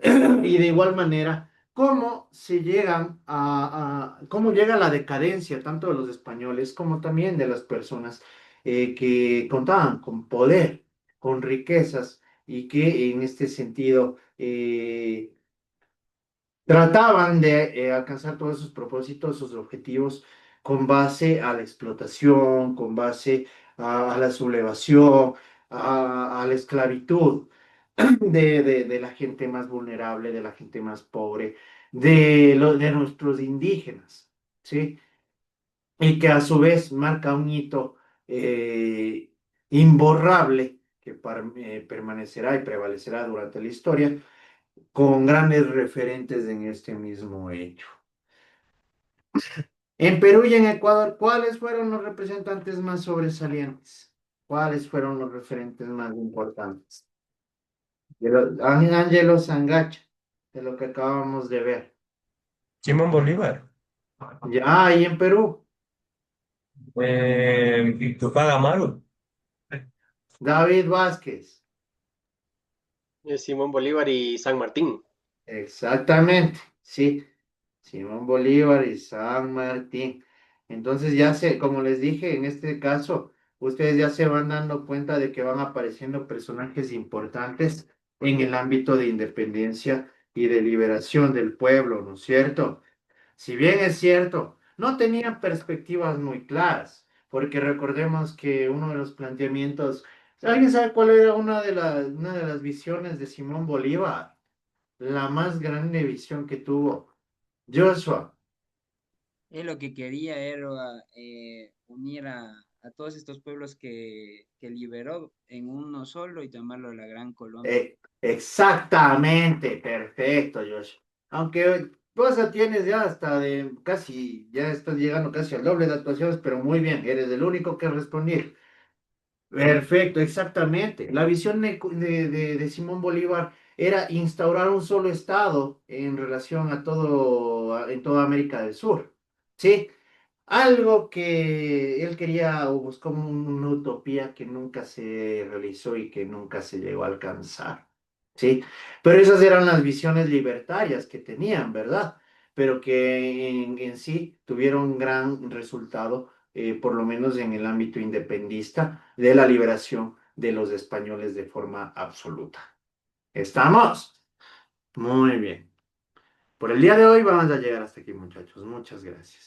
y de igual manera cómo se llegan cómo llega la decadencia tanto de los españoles como también de las personas que contaban con poder, con riquezas y que en este sentido trataban de alcanzar todos sus propósitos, sus objetivos con base a la explotación, con base a la sublevación, a la esclavitud de la gente más vulnerable, de la gente más pobre, de nuestros indígenas, ¿sí? Y que a su vez marca un hito eh, imborrable que permanecerá y prevalecerá durante la historia, con grandes referentes en este mismo hecho. En Perú y en Ecuador, ¿cuáles fueron los representantes más sobresalientes? ¿Cuáles fueron los referentes más importantes? Ángelo Sangacha, de lo que acabamos de ver. Simón Bolívar. Ya, ahí en Perú, Tupac Amaru. David Vázquez. Simón Bolívar y San Martín. Exactamente, sí. Simón Bolívar y San Martín. Entonces ya como les dije, en este caso, ustedes ya se van dando cuenta de que van apareciendo personajes importantes en el ámbito de independencia y de liberación del pueblo, ¿no es cierto? Si bien es cierto, no tenían perspectivas muy claras, porque recordemos que uno de los planteamientos, ¿alguien sabe cuál era una de las visiones de Simón Bolívar? La más grande visión que tuvo Joshua. Él lo que quería era unir a todos estos pueblos que liberó en uno solo y llamarlo la Gran Colombia. Exactamente, perfecto, Joshua. Aunque vos ya tienes ya hasta de casi, ya estás llegando casi al doble de actuaciones, pero muy bien, eres el único que respondí. Perfecto, exactamente. La visión de Simón Bolívar era instaurar un solo estado en relación a en toda América del Sur. ¿Sí? Algo que él quería o buscó una utopía que nunca se realizó y que nunca se llegó a alcanzar. ¿Sí? Pero esas eran las visiones libertarias que tenían, ¿verdad? Pero que en sí tuvieron gran resultado, por lo menos en el ámbito independista, de la liberación de los españoles de forma absoluta. ¿Estamos? Muy bien. Por el día de hoy vamos a llegar hasta aquí, muchachos. Muchas gracias.